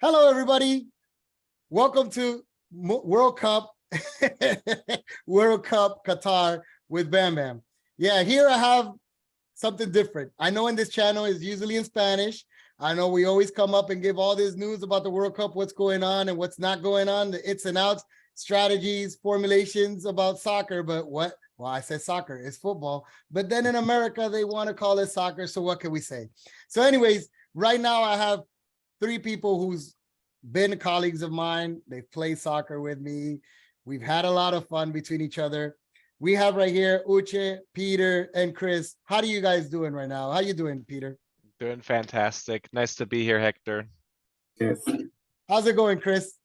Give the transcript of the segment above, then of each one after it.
Hello, everybody. Welcome to World Cup, World Cup Qatar with Bam Bam. Yeah, here I have something different. I know in this channel is usually in Spanish. I know we always come up and give all this news about the World Cup, what's going on and what's not going on, the ins and outs, strategies, formulations about soccer. But what? Well, I said soccer, it's football. But then in America, they want to call it soccer. So what can we say? So anyways, right now I have three people who's been colleagues of mine. They've played soccer with me. We've had a lot of fun between each other. We have right here Uche, Peter, and Chris. How do you guys doing right now? How you doing, Peter? Doing fantastic. Nice to be here, Hector. Yes. How's it going, Chris?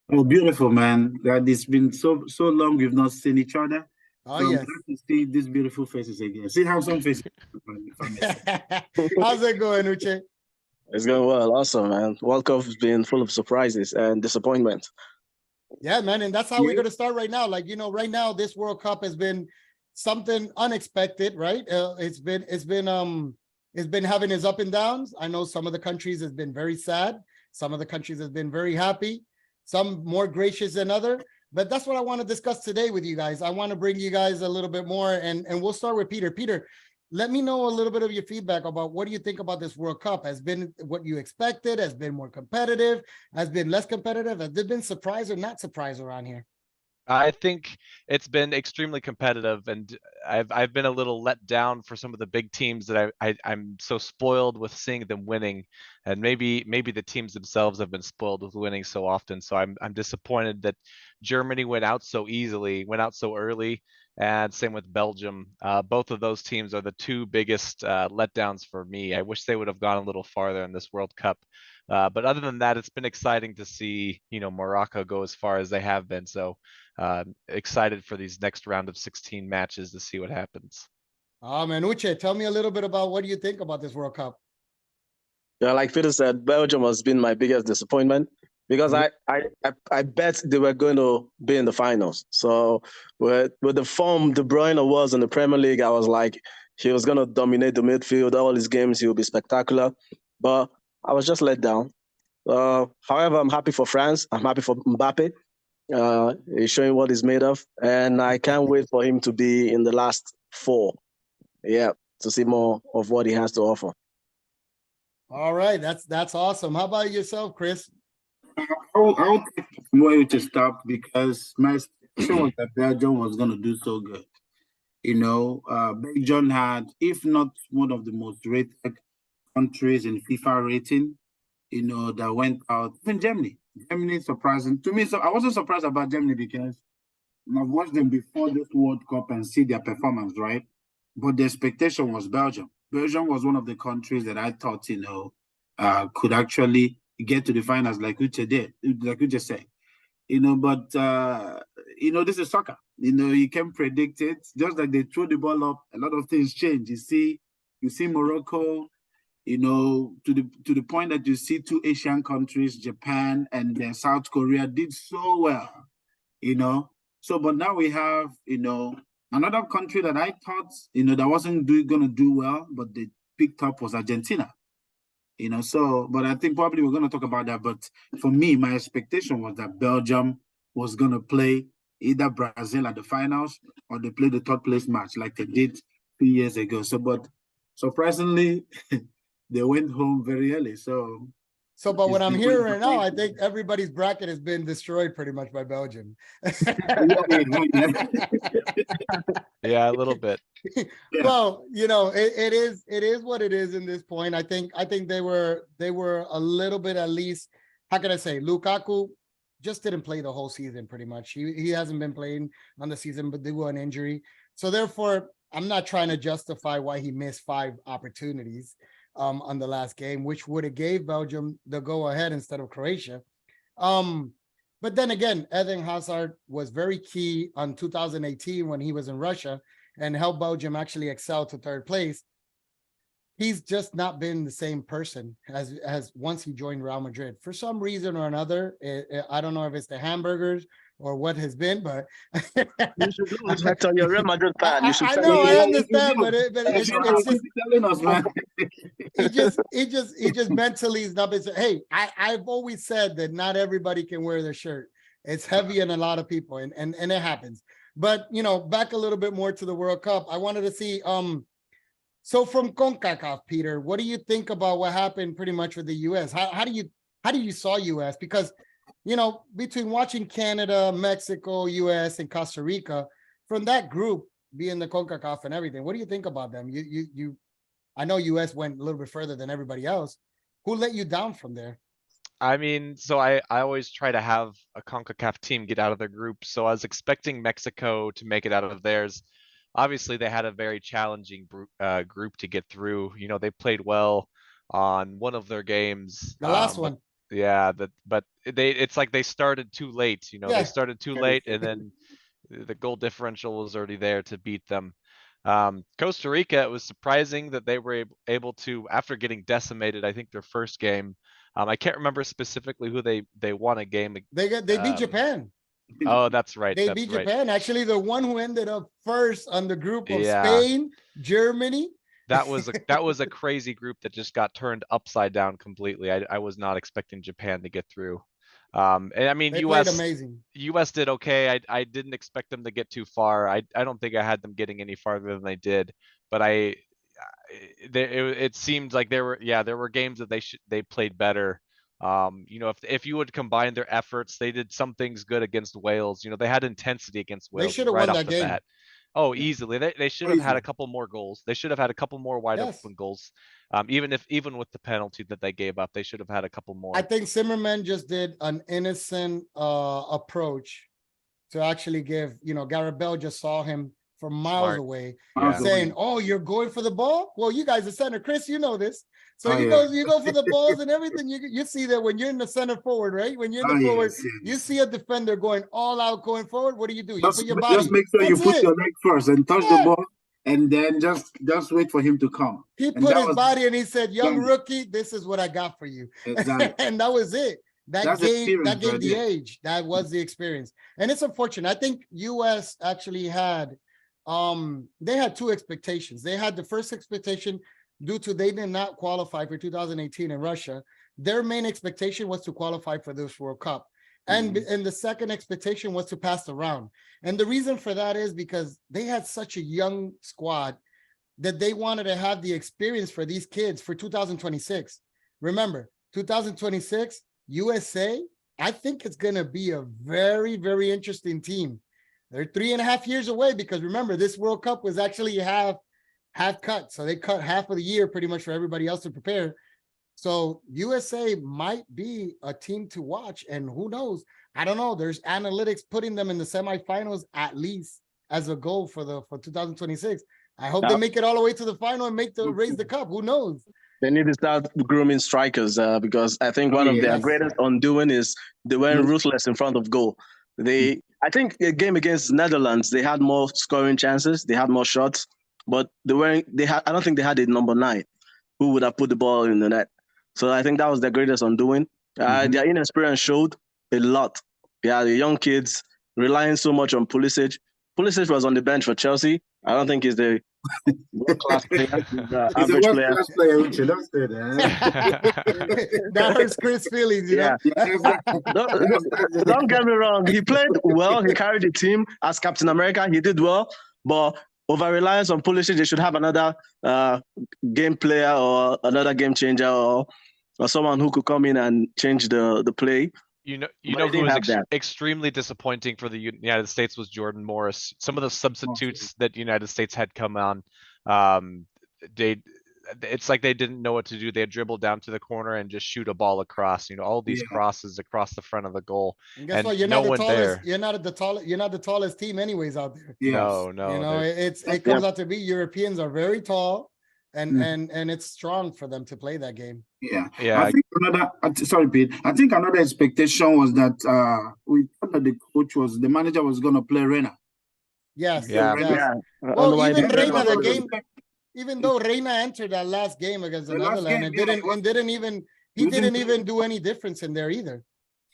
Oh, beautiful, man. That it's been so long we've not seen each other. Oh, So I'm yes. glad to see these beautiful faces again. See how some faces. How's it going, Uche? It's going well. Awesome, man. World Cup has been full of surprises and disappointment. Yeah, man. And that's how we're going to start right now. Like, right now, this World Cup has been something unexpected, right? It's been having its up and downs. I know some of the countries has been very sad. Some of the countries has been very happy, some more gracious than other. But that's what I want to discuss today with you guys. I want to bring you guys a little bit more, and we'll start with Peter. Peter, let me know a little bit of your feedback about what do you think about this World Cup? Has been what you expected? Has been more competitive? Has been less competitive? Has there been surprise or not surprise around here? I think it's been extremely competitive, and I've been a little let down for some of the big teams that I'm so spoiled with seeing them winning, and maybe the teams themselves have been spoiled with winning so often. So I'm disappointed that Germany went out so easily, went out so early, and same with Belgium. Both of those teams are the two biggest letdowns for me. I wish they would have gone a little farther in this World Cup. But other than that, it's been exciting to see, Morocco go as far as they have been. So excited for these next round of 16 matches to see what happens. Man, Uche, tell me a little bit about what do you think about this World Cup? Yeah, like Peter said, Belgium has been my biggest disappointment because I bet they were going to be in the finals. So with the form De Bruyne was in the Premier League, I was like, he was going to dominate the midfield. All his games, he will be spectacular. But I was just let down. However, I'm happy for France. I'm happy for Mbappe. He's showing what he's made of, and I can't wait for him to be in the last four. Yeah, to see more of what he has to offer. All right, that's awesome. How about yourself, Chris? I'll take more to stop because my expectation was that Belgium was going to do so good. Belgium had, if not one of the most rated countries in FIFA rating, that went out. Even Germany. Germany surprising to me. So I wasn't surprised about Germany because I've watched them before this World Cup and see their performance, right? But the expectation was Belgium. Belgium was one of the countries that I thought, could actually get to the finals like Uche did, like Uche said. But this is soccer. You can predict it. Just like they throw the ball up, a lot of things change. You see Morocco, to the point that you see two Asian countries, Japan and then South Korea, did so well, So, but now we have, another country that I thought, that wasn't going to do well, but they picked up was Argentina. So, but I think probably we're going to talk about that. But for me, my expectation was that Belgium was going to play either Brazil at the finals or they play the third place match like they did 2 years ago. So, but surprisingly, they went home very early. But what I'm hearing right now, I think everybody's bracket has been destroyed pretty much by Belgium. Yeah, a little bit. Well, it is what it is in this point. I think they were a little bit, at least, how can I say, Lukaku just didn't play the whole season pretty much. He hasn't been playing on the season, but due to an injury. So therefore, I'm not trying to justify why he missed 5 opportunities on the last game, which would have gave Belgium the go-ahead instead of Croatia. But then again, Eden Hazard was very key on 2018 when he was in Russia and helped Belgium actually excel to 3rd place. He's just not been the same person as once he joined Real Madrid. For some reason or another, I don't know if it's the hamburgers or what has been, but You should lose, Hector. You're a Real Madrid fan. You should I tell know, us. I understand, but You should it's just keep telling us, man. he just mentally is not. Hey, I've always said that not everybody can wear their shirt. It's heavy on a lot of people, and it happens. But you know, back a little bit more to the World Cup. I wanted to see so from CONCACAF, Peter, what do you think about what happened pretty much with the US? How do you saw US? Because you know, between watching Canada, Mexico, US, and Costa Rica, from that group being the CONCACAF and everything, what do you think about them? I know US went a little bit further than everybody else. Who let you down from there? I mean, so I always try to have a CONCACAF team get out of their group. So I was expecting Mexico to make it out of theirs. Obviously, they had a very challenging group to get through. You know, they played well on one of their games. The last but one. yeah, but it's like they started too late. You know, Yeah. they started too late, and then the goal differential was already there to beat them. Costa Rica, it was surprising that they were able to, after getting decimated, I think their first game. I can't remember specifically who they won a game. They beat Japan. Oh, that's right. They That's beat right. Japan. Actually, the one who ended up first on the group of Yeah. Spain, Germany. That was a crazy group that just got turned upside down completely. I was not expecting Japan to get through. And I mean, They played amazing. US did okay. I didn't expect them to get too far. I don't think I had them getting any farther than they did, but it seemed like there were games that they played better. You know, if you would combine their efforts, they did some things good against Wales. You know, they had intensity against They Wales should have right won off that the game. bat. Oh, easily. They should have had Easily. a couple more goals. They should have had a couple more wide Yes. open goals. Even with the penalty that they gave up, they should have had a couple more. I think Zimmerman just did an innocent approach to actually give, you know, Gareth Bale just saw him from miles Smart. away, Yeah. saying, "Oh, you're going for the ball? Well, you guys are center, Chris. You know this. So Oh, you yeah. go for the balls and everything. You see that when you're in the center forward, right? When you're in the Oh, forward, yes, yes. you see a defender going all out, going forward. What do? You Just, put your body. just make sure you That's put it. your leg first and touch Yeah. the ball, and then just wait for him to come. He And put that his was- body and he said, "Young Exactly. rookie, this is what I got for you." Exactly. And that was it. That That's gave experience right the there. age. That was the experience. And it's unfortunate. I think US actually had they had two expectations. They had the first expectation due to they did not qualify for 2018 in Russia. Their main expectation was to qualify for this World Cup. And the second expectation was to pass the round. And the reason for that is because they had such a young squad that they wanted to have the experience for these kids for 2026. Remember, 2026, USA, I think it's going to be a very, very interesting team. They're 3.5 years away because remember, this World Cup was actually half cut. So they cut half of the year pretty much for everybody else to prepare. So USA might be a team to watch, and who knows? I don't know. There's analytics putting them in the semifinals at least as a goal for 2026. I hope they make it all the way to the final and raise the cup. Who knows? They need to start grooming strikers because I think one of their greatest undoing is they weren't ruthless in front of goal. I think the game against Netherlands, they had more scoring chances, they had more shots, but I don't think they had a number 9 who would have put the ball in the net. So I think that was their greatest undoing. Their inexperience showed a lot. Yeah, the young kids relying so much on Pulisic. Pulisic was on the bench for Chelsea. I don't think he's the world-class player. He's a world-class player, Richard. Don't say that. That hurts Chris' feelings, you know? Don't get me wrong. He played well. He carried the team as Captain America. He did well. But over-reliance on Pulisic, they should have another game player or another game changer or someone who could come in and change the play. You know who was extremely disappointing for the United States was Jordan Morris. Some of the substitutes that United States had come on, it's like they didn't know what to do. They dribble down to the corner and just shoot a ball across. You know, all these crosses across the front of the goal. And guess what? You're not the tallest. You're not the tallest team, anyways, out there. Yes. No. You know, it comes out to be Europeans are very tall, and it's strong for them to play that game. Yeah. Yeah. I think sorry, Pete. I think another expectation was that we thought that the manager was going to play Reina. Yes. Yeah. Well, even Reina, the game, even though Reina entered that last game against the Netherlands and didn't even do any difference in there either.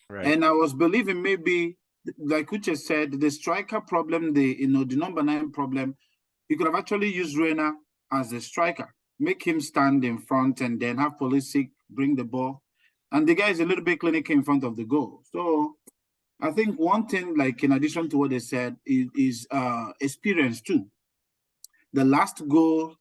Right. And I was believing maybe like Uche said, the striker problem, the number 9 problem, you could have actually used Reina as a striker, make him stand in front, and then have Pulisic bring the ball. And the guy is a little bit clinical in front of the goal. So I think one thing, like in addition to what they said, is experience too. The last goal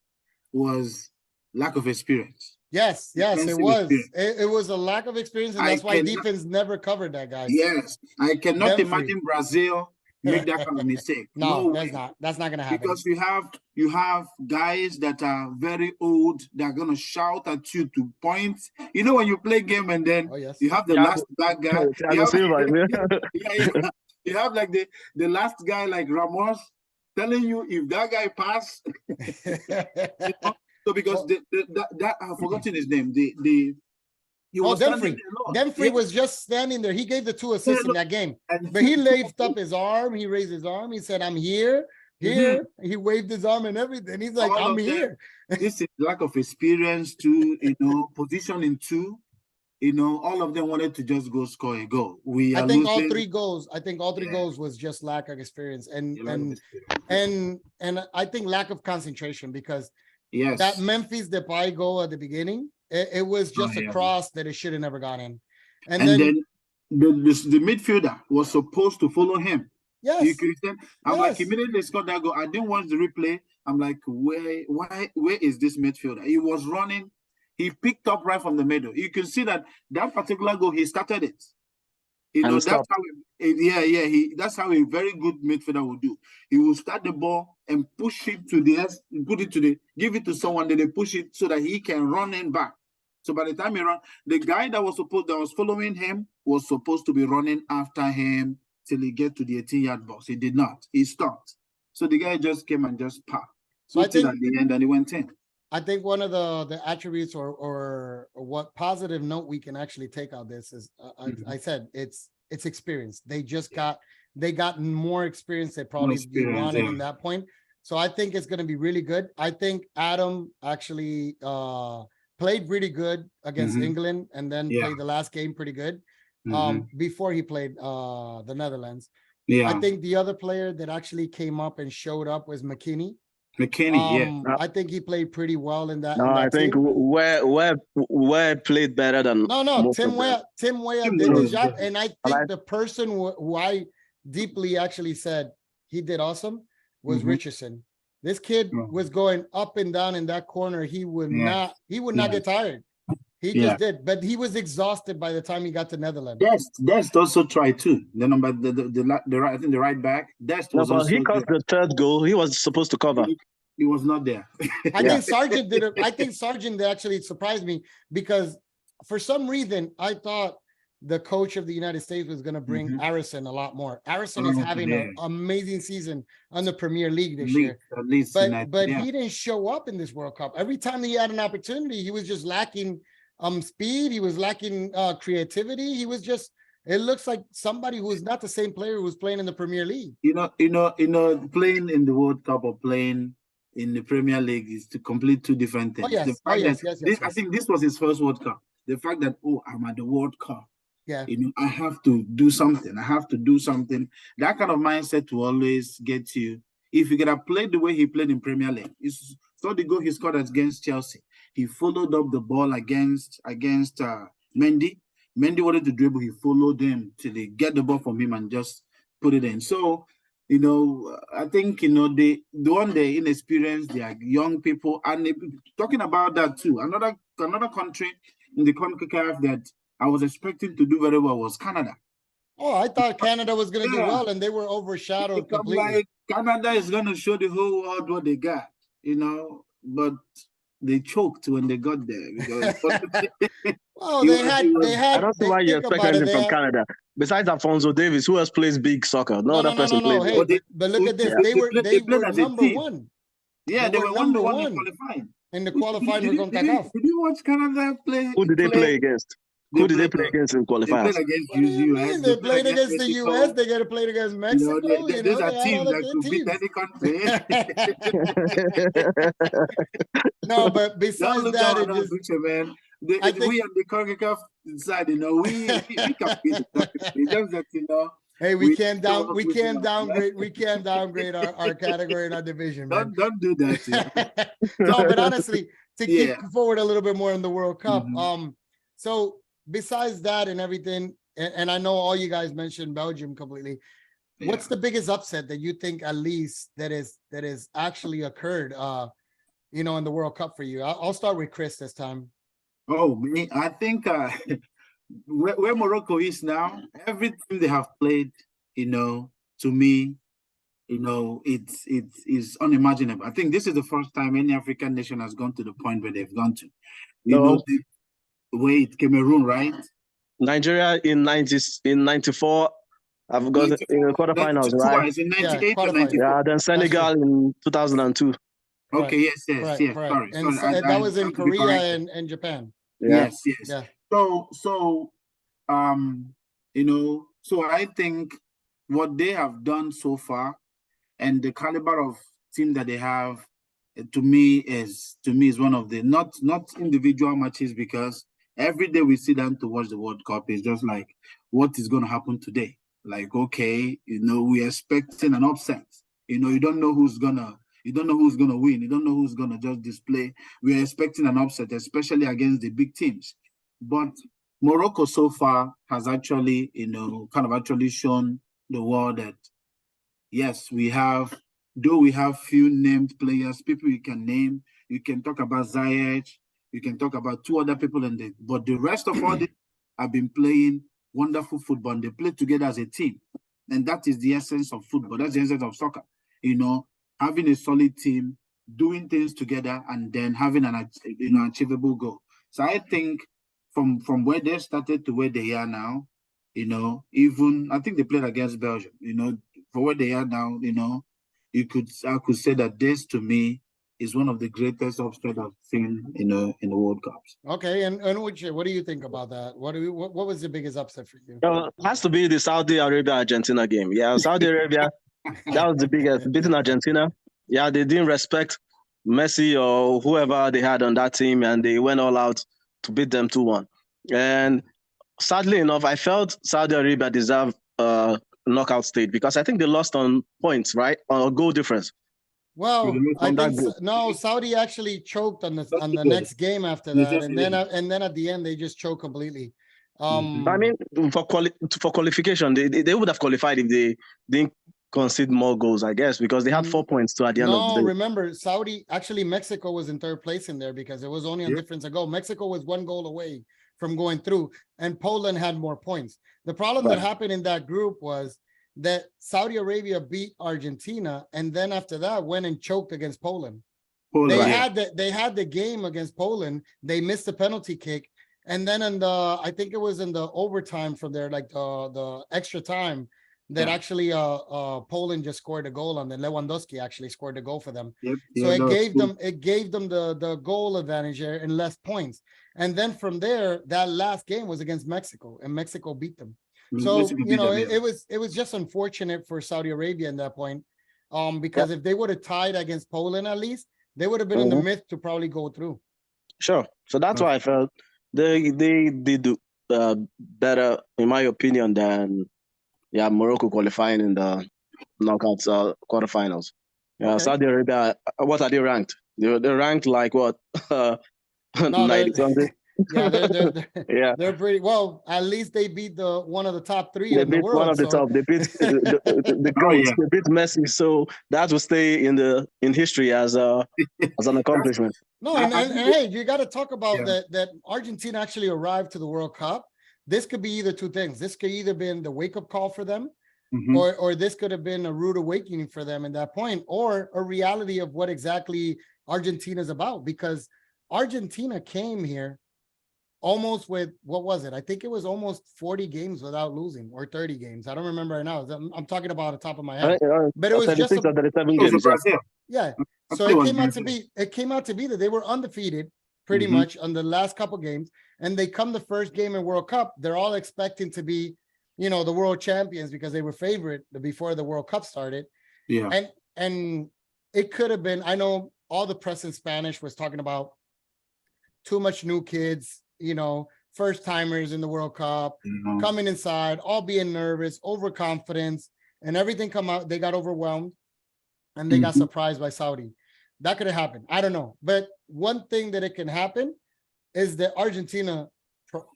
was lack of experience. Yes, it Defensive was. experience. It was a lack of experience, and that's why defense never covered that, guys. Yes, I cannot imagine Brazil make that kind of mistake. No, way. that's not gonna happen. Because you have guys that are very old, they're gonna shout at you to point. You know when you play game and then you have the last bad guy. You have like the last guy like Ramos telling you if that guy pass. So because that I've forgotten his name. He was Dempsey was just standing there. He gave the 2 assists in that game. But he lifted up his arm. He raised his arm. He said, I'm here. He waved his arm and everything. He's like, I'm here. This is lack of experience too, positioning too. All of them wanted to just go score a goal. I think all three goals was just lack of experience and I think lack of concentration, because that Memphis Depay goal at the beginning, it was just a cross that it should have never gone in. And then the midfielder was supposed to follow him. Yes. You can understand? I'm like, immediately scored that goal. I didn't watch the replay. I'm like, where is this midfielder? He was running. He picked up right from the middle. You can see that particular goal, he started it. That's how that's how a very good midfielder would do. He will start the ball and push it to give it to someone, then they push it so that he can run in back. So by the time he ran, the guy that was following him was supposed to be running after him till he get to the 18-yard box. He did not. He stopped. So the guy just came and just popped. So I think at the end, and he went in. I think one of the attributes or what positive note we can actually take out this is, I said, it's experience. They just got more experience. They probably wanted in that point. So I think it's going to be really good. I think Adam actually played really good against England, and then played the last game pretty good before he played the Netherlands. I think the other player that actually came up and showed up was McKinney. I think he played pretty well in that. No, I think where played better than Tim Weah did his job, and I think the person who I deeply actually said he did awesome was Richardson. This kid was going up and down in that corner. He would not get tired. He just did, but he was exhausted by the time he got to Netherlands. Dest also tried too. The number, I think the right back. Dest was also. He caught the third goal. He was supposed to cover. He was not there. I think Sargent did it. I think Sargent actually surprised me, because for some reason I thought the coach of the United States was going to bring Arison a lot more. Arison is having an amazing season on the Premier League this year. But he didn't show up in this World Cup. Every time he had an opportunity, he was just lacking speed. He was lacking creativity. He was just, it looks like somebody who's not the same player who was playing in the Premier League. Playing in the World Cup or playing in the Premier League is to complete two different things. I think this was his first World Cup. The fact that, I'm at the World Cup. Yeah. I have to do something. That kind of mindset will always get you. If you could have played the way he played in Premier League, you saw the goal he scored against Chelsea. He followed up the ball against Mendy. Mendy wanted to dribble. He followed him till they get the ball from him and just put it in. So, I think, the one day inexperienced, they are young people. And talking about that too, another country in the CONCACAF that I was expecting to do very well was Canada. Oh, I thought Canada was going to do well, and they were overshadowed completely. Like Canada is going to show the whole world what they got, but they choked when they got there. Because they had. I don't see why you expect anything from Canada. Besides Alphonso Davies, who else plays big soccer? No other person plays. Hey, but look at this. They were number one. Yeah, they were number one in the qualifying for CONCACAF. Did you watch Canada play? Who did they play against? Who did they play against in qualifiers? They played against the US. They got to play against Mexico. These are teams that could beat any country. No, but besides that, we on the CONCACAF side, we can beat the country. Just that, Hey, we can't Yeah. downgrade our category in our division, man. Don't do that. Yeah. No, but honestly, to keep Yeah. forward a little bit more in the World Cup. Mhm. So besides that and everything, and I know all you guys mentioned Belgium completely. What's the biggest upset that you think at least that is actually occurred in the World Cup for you? I'll start with Chris this time. Oh, me, I think where Morocco is now, every team they have played, to me, it's unimaginable. I think this is the first time any African nation has gone to the point where they've gone to. No. Wait, Cameroon, right? Nigeria in 94, I've got in the quarterfinals, right? Twice in 98 or quarterfinals. 94. Yeah, then Senegal in 2002. Okay, yes. Correct. Sorry. And Sorry, that was in have to be Korea corrected. and Japan. Yeah. Yes. Yeah. So so I think what they have done so far and the caliber of team that they have, to me is one of the not individual matches, because every day we sit down to watch the World Cup is just like, what is going to happen today? Like, okay, we're expecting an upset. You don't know who's gonna win. You don't know who's gonna just display. We're expecting an upset, especially against the big teams. But Morocco so far has actually, kind of actually shown the world that yes, we have few named players, people you can name. You can talk about Ziyech, you can talk about two other people but the rest of all them have been playing wonderful football, and they play together as a team. And that is the essence of football. That's the essence of soccer. Having a solid team, doing things together, and then having an achievable goal. So I think from where they started to where they are now, even I think they played against Belgium, for where they are now, I could say that this to me is one of the greatest upsets I've seen, in the World Cups. Okay, and Uche, what do you think about that? What was the biggest upset for you? It has to be the Saudi Arabia-Argentina game. Yeah, Saudi Arabia, that was the biggest, beating Argentina. Yeah, they didn't respect Messi or whoever they had on that team, and they went all out to beat them 2-1. And sadly enough, I felt Saudi Arabia deserved a knockout stage, because I think they lost on points, right? On a goal difference. Well, I think group. Saudi actually choked on the next game after that, and then at the end they just choked completely. I mean, for qualification, they would have qualified if they didn't concede more goals, I guess, because they had 4 points at the end of the day. No, remember, Mexico was in third place in there because it was only a difference of goal. Mexico was 1 goal away from going through, and Poland had more points. The problem that happened in that group was that Saudi Arabia beat Argentina, and then after that went and choked against Poland. They had the game against Poland. They missed the penalty kick, and then I think it was in the overtime from there, like the extra time, that actually Poland just scored a goal on the Lewandowski actually scored a goal for them. So it gave them the goal advantage there and less points. And then from there, that last game was against Mexico, and Mexico beat them. So it was just unfortunate for Saudi Arabia in that point, because if they would have tied against Poland, at least they would have been in the myth to probably go through. Sure. So that's why I felt they did do better, in my opinion, than Morocco qualifying in the knockouts quarterfinals. Saudi Arabia, what are they ranked? They're ranked like what? 90 something. They're pretty well. At least they beat one of the top 3 they in the beat world. One of the top. They beat the goats. They beat Messi, so that will stay in history as an accomplishment. No, and hey, you got to talk about that Argentina actually arrived to the World Cup. This could be either 2 things. This could either been the wake-up call for them, or this could have been a rude awakening for them in that point, or a reality of what exactly Argentina is about, because Argentina came here almost with, what was it? I think it was almost 40 games without losing, or 30 games. I don't remember right now. I'm talking about the top of my head. But it was just 37 games. Yeah. So it came out to be that they were undefeated pretty much on the last couple games, and they come the first game in World Cup. They're all expecting to be, the world champions because they were favorite before the World Cup started. Yeah. And it could have been, I know all the press in Spanish was talking about too much new kids, first timers in the World Cup, Mhm. coming inside, all being nervous, overconfidence, and everything come out. They got overwhelmed and they got Mhm. surprised by Saudi. That could have happened. I don't know. But one thing that it can happen is that Argentina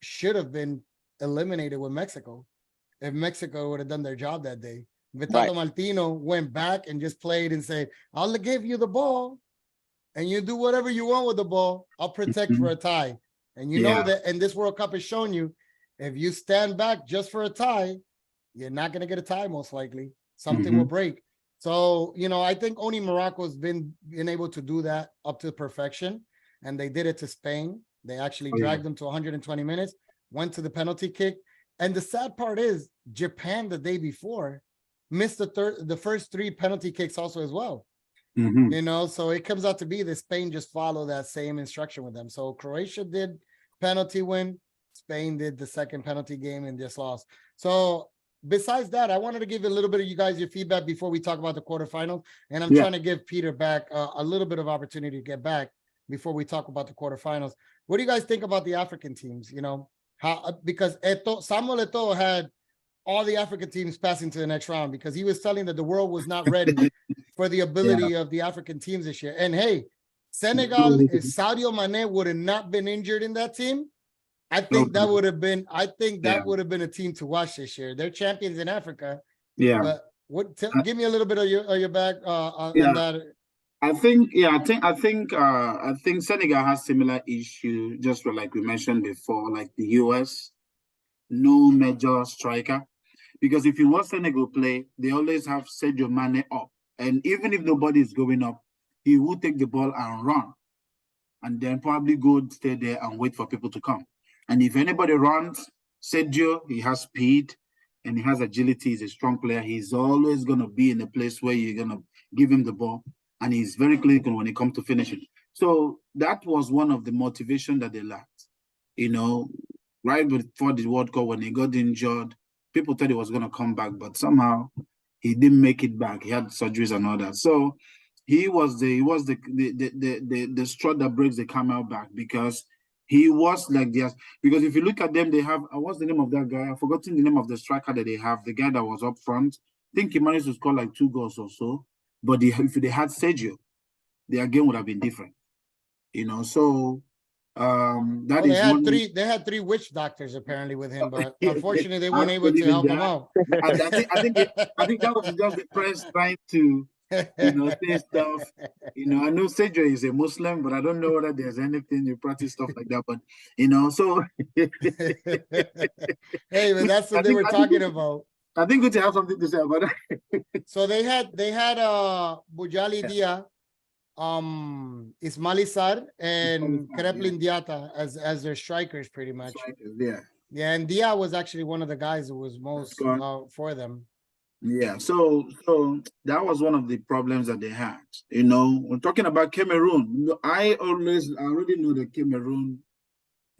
should have been eliminated with Mexico if Mexico would have done their job that day. Vitato Right. Martino went back and just played and said, I'll give you the ball and you do whatever you want with the ball. I'll protect for a tie. And you know Yeah. that, and this World Cup has shown you, if you stand back just for a tie, you're not going to get a tie most likely. Something will break. So, you know, I think only Morocco's been able to do that up to perfection. And they did it to Spain. They actually Oh, yeah. dragged them to 120 minutes, went to the penalty kick. And the sad part is Japan the day before missed the first 3 penalty kicks also as well. Mhm. You know, so it comes out to be that Spain just followed that same instruction with them. So Croatia did penalty win, Spain did the second penalty game and just lost. So besides that, I wanted to give a little bit of you guys your feedback before we talk about the quarterfinals. And I'm Yeah. trying to give Peter back a little bit of opportunity to get back before we talk about the quarterfinals. What do you guys think about the African teams? You know, how because Samuel Eto'o had all the African teams passing to the next round because he was telling that the world was not ready for the ability of the African teams this year. And hey, Senegal, if Sadio Mane would have not been injured in that team, I think that would have been, a team to watch this year. They're champions in Africa, Yeah. but give me a little bit of your back on Yeah. that. I think Senegal has similar issue, just like we mentioned before, like the US, no major striker. Because if you watch Senegal play, they always have Sadio Mane up. And even if nobody is going up, he will take the ball and run. And then probably go stay there and wait for people to come. And if anybody runs, Sadio, he has speed and he has agility. He's a strong player. He's always going to be in a place where you're going to give him the ball. And he's very clinical when it comes to finishing. So that was one of the motivation that they lacked. You know, right before the World Cup, when he got injured, people thought he was going to come back, but somehow he didn't make it back. He had surgeries and all that. So he was the straw that breaks the camel back because he was like this. Because if you look at them, they have what's the name of that guy? I've forgotten the name of the striker that they have. The guy that was up front. I think he managed to score like 2 goals or so. But if they had Sergio, their game would have been different. You know, so that is one. They had 3 witch doctors apparently with him, but unfortunately they weren't I able to believe in help him that. out. I think that was just the press trying to, say stuff. I know Sergio is a Muslim, but I don't know whether there's anything you practice stuff like that. But so hey, but that's what they were talking about. I think Guti have something to say about that. So they had Bujali Dia, Ismail Sarr and Kreplin Diata as their strikers pretty much. Yeah, and Dia was actually one of the guys who was most for them. Yeah, so that was one of the problems that they had. We're talking about Cameroon. I already know that Cameroon,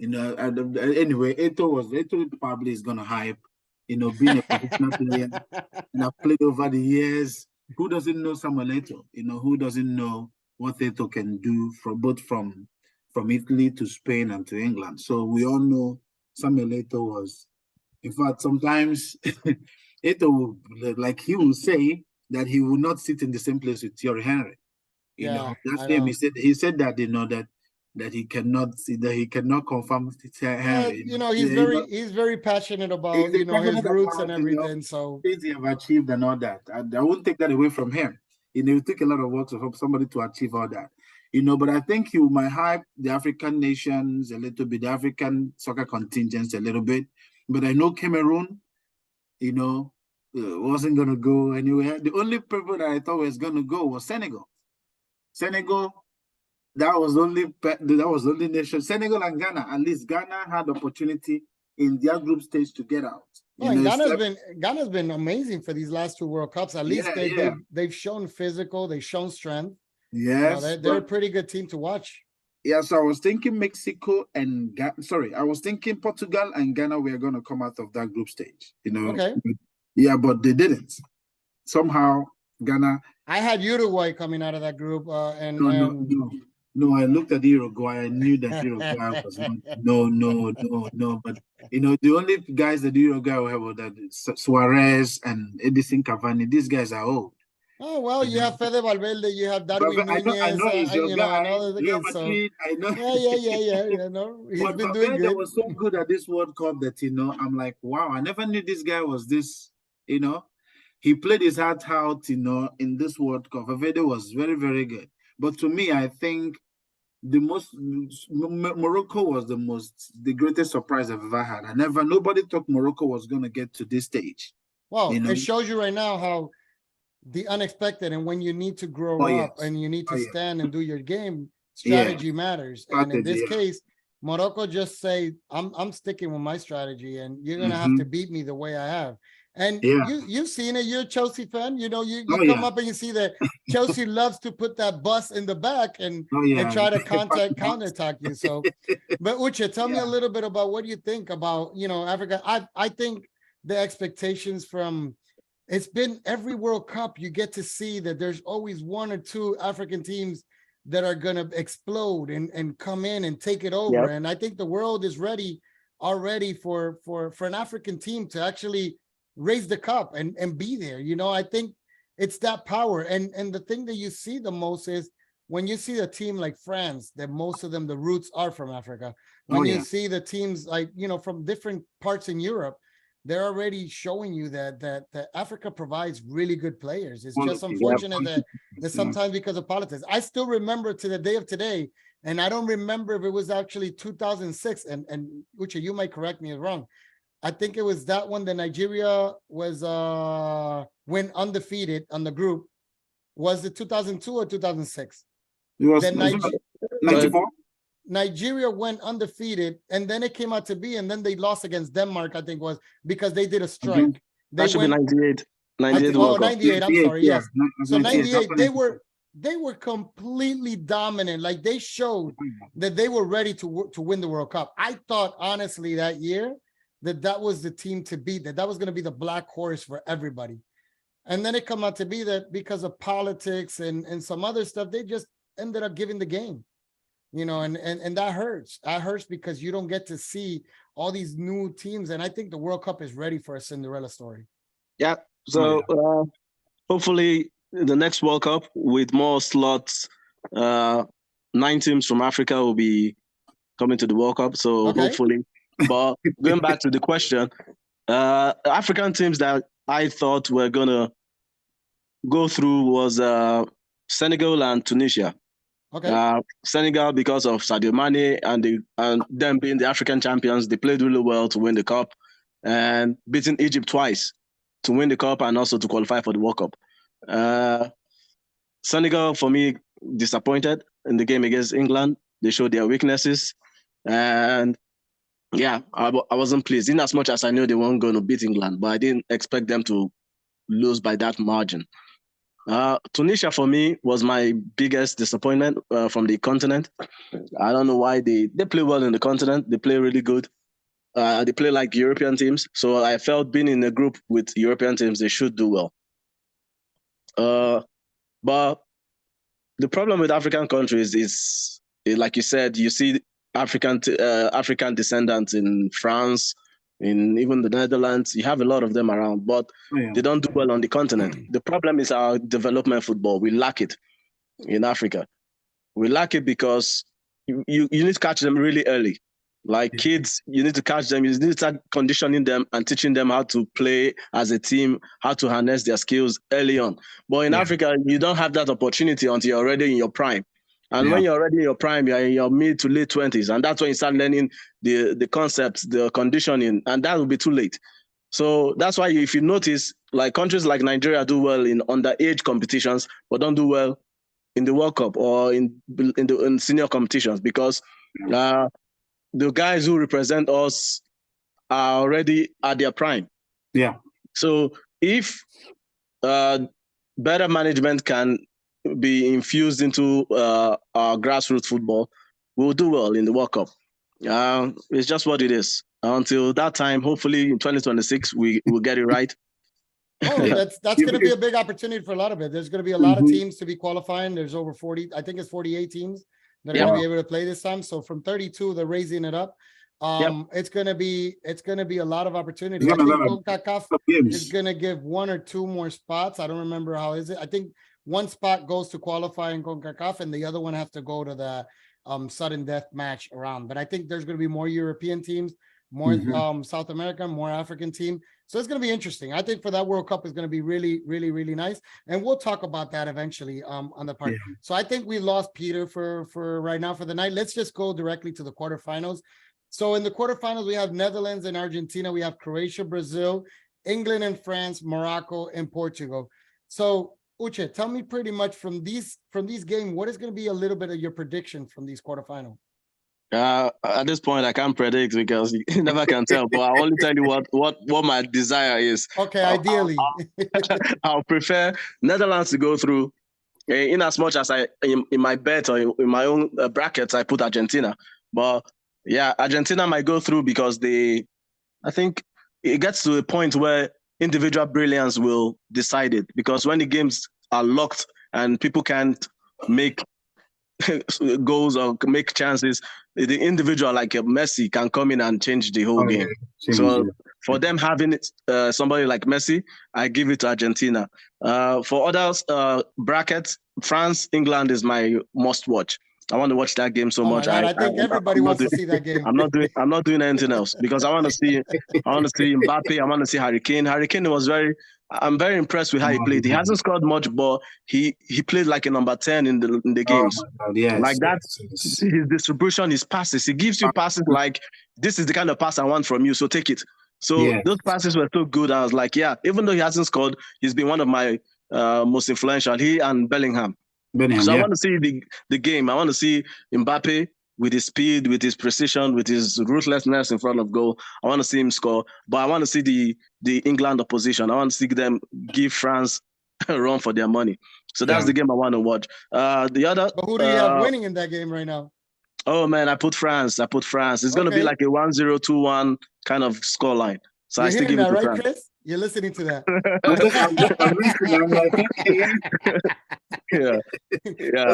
anyway, Eto'o probably is gonna hype, being a professional player, and I've played over the years. Who doesn't know Samuel Eto'o? Who doesn't know what Eto'o can do from Italy to Spain and to England? So we all know Samuel Eto'o was. In fact, sometimes Eto'o, like he will say that he will not sit in the same place with Thierry Henry. That's him. He said that that he cannot confirm Henry. He's very passionate about his roots and everything. So things he have achieved and all that. I won't take that away from him. It took a lot of work to help somebody to achieve all that. But I think you might hype the African nations a little bit, the African soccer contingents a little bit. But I know Cameroon, wasn't going to go anywhere. The only people that I thought was going to go was Senegal. That was the only nation. Senegal and Ghana. At least Ghana had opportunity in their group stage to get out. Ghana's been amazing for these last 2 World Cups. At least they've shown physical, they've shown strength. Yes, they're a pretty good team to watch. Yeah, so I was thinking I was thinking Portugal and Ghana were going to come out of that group stage. Okay. Yeah, but they didn't. Somehow Ghana. I had Uruguay coming out of that group, No. No, I looked at Uruguay. I knew that Uruguay was not. No. But the only guys that Uruguay will have were that Suarez and Edison Cavani. These guys are old. Oh, well, you have Fede Valverde, you have Darwin But I Nunez, know he's your and guy. all of the Real kids. So Madrid. I know. He's But been doing Valverde good. was so good at this World Cup that I'm like, wow, I never knew this guy was this. He played his heart out. In this World Cup, Valverde was very, very good. But to me, I think Morocco was the greatest surprise I've ever had. Nobody thought Morocco was going to get to this stage. Well, it shows you right now how the unexpected, and when you need to grow up and you need to stand and do your game, strategy matters. And in this case, Morocco just say, I'm sticking with my strategy, and you're gonna have to beat me the way I have. And you've seen it. You're a Chelsea fan. You come up and you see that Chelsea loves to put that bus in the back and try to counterattack you. So, but Uche, tell me a little bit about what you think about Africa. I think the expectations from it's been every World Cup you get to see that there's always one or two African teams that are gonna explode and come in and take it over. Yep. And I think the world is ready already for an African team to actually raise the cup and be there. I think it's that power. And the thing that you see the most is when you see a team like France, that most of them, the roots are from Africa. When you see the teams like, from different parts in Europe, they're already showing you that Africa provides really good players. It's just unfortunate that sometimes because of politics. I still remember to the day of today, and I don't remember if it was actually 2006, and Uche, you might correct me if wrong. I think it was that one that Nigeria was went undefeated on the group. Was it 2002 or 2006? It was 94. Nigeria went undefeated, and then it came out to be, and then they lost against Denmark, I think was because they did a strike. That should be 98. 98. Oh, 98. I'm sorry. Yes. So 98, they were completely dominant. Like they showed that they were ready to win the World Cup. I thought honestly that year that was the team to beat, that was going to be the black horse for everybody. And then it come out to be that because of politics and some other stuff, they just ended up giving the game. And that hurts. That hurts because you don't get to see all these new teams. And I think the World Cup is ready for a Cinderella story. Yeah. So hopefully the next World Cup with more slots, 9 teams from Africa will be coming to the World Cup. So hopefully, but going back to the question, African teams that I thought were going to go through was Senegal and Tunisia. Okay. Senegal, because of Sadio Mane and them being the African champions, they played really well to win the cup and beating Egypt twice to win the cup and also to qualify for the World Cup. Senegal, for me, disappointed in the game against England. They showed their weaknesses, and I wasn't pleased. In as much as I knew they weren't going to beat England, but I didn't expect them to lose by that margin. Tunisia for me was my biggest disappointment from the continent. I don't know why they play well in the continent. They play really good. They play like European teams. So I felt being in a group with European teams, they should do well. But the problem with African countries is, like you said, you see African descendants in France, in even the Netherlands. You have a lot of them around, but they don't do well on the continent. The problem is our development football. We lack it in Africa. We lack it because you need to catch them really early. Like kids, you need to catch them. You need to start conditioning them and teaching them how to play as a team, how to harness their skills early on. But in Africa, you don't have that opportunity until you're already in your prime. And when you're already in your prime, you're in your mid to late 20s. And that's when you start learning the concepts, the conditioning, and that will be too late. So that's why if you notice, like countries like Nigeria do well in underage competitions, but don't do well in the World Cup or in senior competitions because the guys who represent us are already at their prime. Yeah. So if better management can be infused into our grassroots football, we'll do well in the World Cup. It's just what it is. Until that time, hopefully in 2026, we will get it right. Oh, that's going to be a big opportunity for a lot of it. There's going to be a lot of teams to be qualifying. There's over 40, I think it's 48 teams that are Yeah. gonna be able to play this time. So from 32, they're raising it up. It's gonna be a lot of opportunity. I It's think gonna be a lot CONCACAF of is games. gonna give 1 or 2 more spots. I don't remember how is it. I think one spot goes to qualify in CONCACAF and the other one has to go to the sudden death match around. But I think there's gonna be more European teams, more South American, more African team. So it's gonna be interesting. I think for that World Cup is gonna be really, really, really nice. And we'll talk about that eventually on the part. Yeah. So I think we lost Peter for right now for the night. Let's just go directly to the quarterfinals. So in the quarterfinals, we have Netherlands and Argentina. We have Croatia, Brazil, England and France, Morocco and Portugal. So Uche, tell me pretty much from these games, what is going to be a little bit of your prediction from these quarterfinals? At this point, I can't predict because you never can tell. But I'll only tell you what my desire is. Okay, ideally. I'll prefer Netherlands to go through. In as much as in my bet or in my own brackets, I put Argentina. But yeah, Argentina might go through because I think it gets to a point where individual brilliance will decide it. Because when the games are locked and people can't make goals or make chances, the individual like Messi can come in and change the whole game. So for them having somebody like Messi, I give it to Argentina. For others, brackets, France, England is my must watch. I want to watch that game so much. I think everybody wants to see that game. I'm not doing anything else because I want to see Mbappe. I want to see Harry Kane. Harry Kane I'm very impressed with how he played. He hasn't scored much, but he played like a number 10 in the games. Yes, like that, his distribution, his passes. He gives you passes like, this is the kind of pass I want from you, so take it. So those passes were so good. I was like, yeah, even though he hasn't scored, he's been one of my most influential. He and Bellingham. So I want to see the game. I want to see Mbappe with his speed, with his precision, with his ruthlessness in front of goal. I want to see him score, but I want to see the England opposition. I want to see them give France a run for their money. So that's the game I want to watch. The other. But who do you have winning in that game right now? Oh man, I put France. It's going to be like a 1-0, 2-1 kind of scoreline. So You're I still give it to right, France. Chris? You're listening to that. Yeah.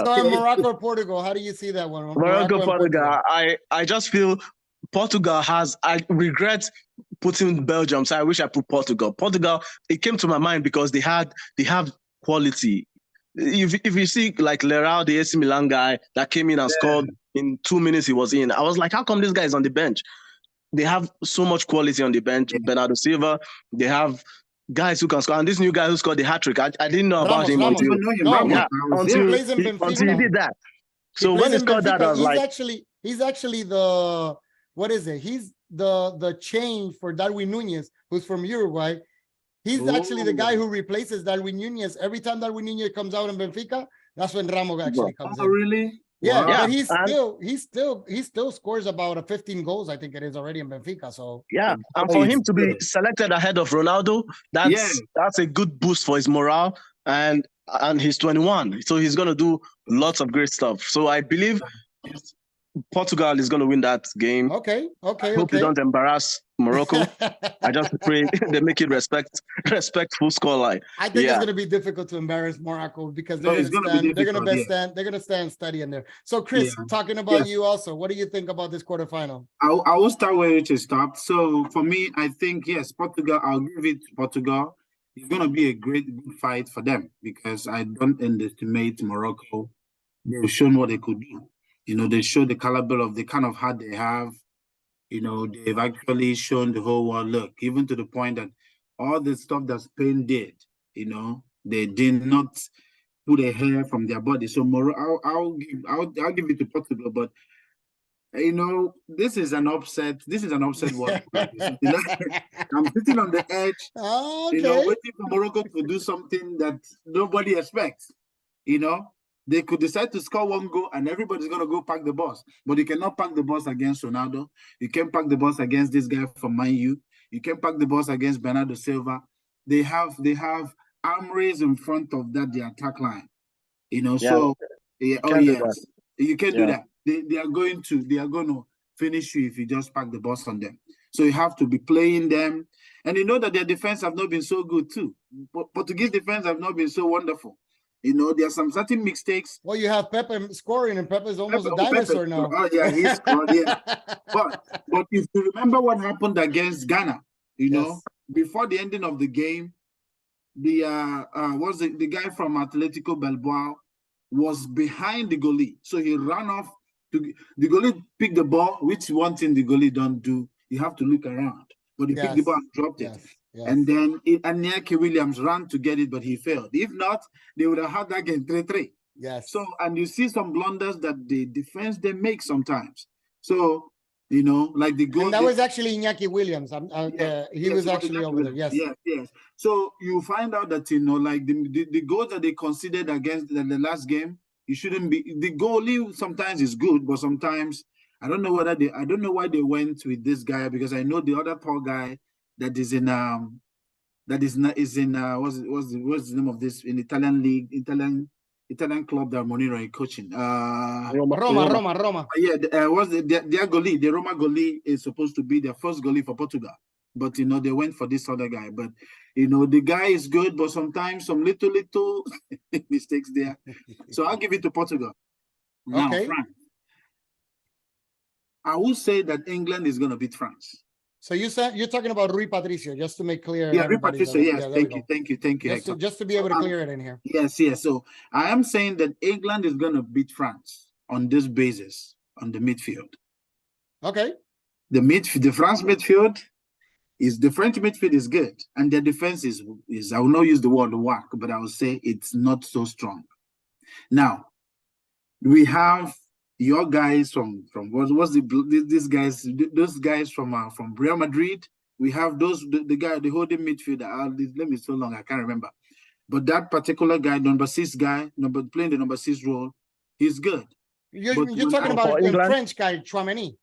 So Morocco or Portugal, how do you see that one? Morocco, Portugal. I just feel Portugal I regret putting Belgium, so I wish I put Portugal. Portugal, it came to my mind because they have quality. If you see like Leral, the AC Milan guy that came in and scored in 2 minutes, he was in. I was like, how come this guy is on the bench? They have so much quality on the bench. Bernardo Silva, they have guys who can score. And this new guy who scored the hat-trick, I didn't know about him until he did that. So when he scored that, I was like... He's actually the... What is it? He's the change for Darwin Nunez, who's from Uruguay. He's actually the guy who replaces Darwin Nunez. Every time Darwin Nunez comes out in Benfica, that's when Ramos actually comes in. Oh, really? Yeah, wow. But he still scores about 15 goals, I think it is already in Benfica. So and for him to be selected ahead of Ronaldo, that's a good boost for his morale. And he's 21, so he's gonna do lots of great stuff. So I believe Portugal is going to win that game. Okay. I hope they don't embarrass Morocco. I just pray they make it respectful scoreline. I think it's going to be difficult to embarrass Morocco because they're going to stand steady in there. So Chris, talking about you also, what do you think about this quarterfinal? I will start where it stopped. So for me, I think yes, Portugal. I'll give it to Portugal. It's going to be a good fight for them because I don't underestimate Morocco. They've shown what they could do. They show the caliber of the kind of heart they have. They've actually shown the whole world, look, even to the point that all the stuff that Spain did, they did not put a hair from their body. So I'll give it to Portugal, but this is an upset. This is an upset one. I'm sitting on the edge, waiting for Morocco to do something that nobody expects. They could decide to score one goal and everybody's going to go pack the bus. But you cannot pack the bus against Ronaldo. You can't pack the bus against this guy from Man U. You can't pack the bus against Bernardo Silva. They have arm raised in front of their attack line. You can't do that. They are going to finish you if you just pack the bus on them. So you have to be playing them. And that their defense have not been so good too. Portuguese defense have not been so wonderful. You know, there are some certain mistakes. Well, you have Pepe scoring, and Pepe's almost Pepe- a dinosaur Pepe- now. Oh yeah, he scored. Yeah, but if you remember what happened against Ghana, you know, Yes. before the ending of the game, the the guy from Atletico Bilbao was behind the goalie, so he ran off. The goalie picked the ball, which one thing the goalie don't do. You have to look around, but he picked the ball and dropped it. Yes. And then Anyaki Williams ran to get it, but he failed. If not, they would have had that game 3-3. Yes. So, and you see some blunders that the defense they make sometimes. So, you know, like the goal. And that was actually Iñaki Williams. He was yes, actually over there. Yes. Yes. So you find out that, you know, like the goals that they considered against the last game, you shouldn't be. The goalie sometimes is good, but sometimes I don't know why they went with this guy, because I know the other tall guy that is in what's the name of this in Italian league, Italian club that Moniro is coaching. Roma. Yeah, their goalie, the Roma goalie is supposed to be their first goalie for Portugal. But, you know, they went for this other guy. But, you know, the guy is good, but sometimes some little mistakes there. So I'll give it to Portugal. Now, Okay. France. I will say that England is going to beat France. So you're talking about Rui Patricio, just to make clear. Yeah, Rui Patricio, yes. Thank you. Just to be able to clear it in here. Yes. So I am saying that England is going to beat France on this basis, on the midfield. Okay. The France midfield the French midfield is good, and their defense is I will not use the word whack, but I will say it's not so strong. Now, we have your guys from those guys from Real Madrid. We have the holding midfielder. Let me so long I can't remember, but that particular guy, number 6 guy, playing the number 6 role, he's good. You're talking about the French guy, Tchouaméni.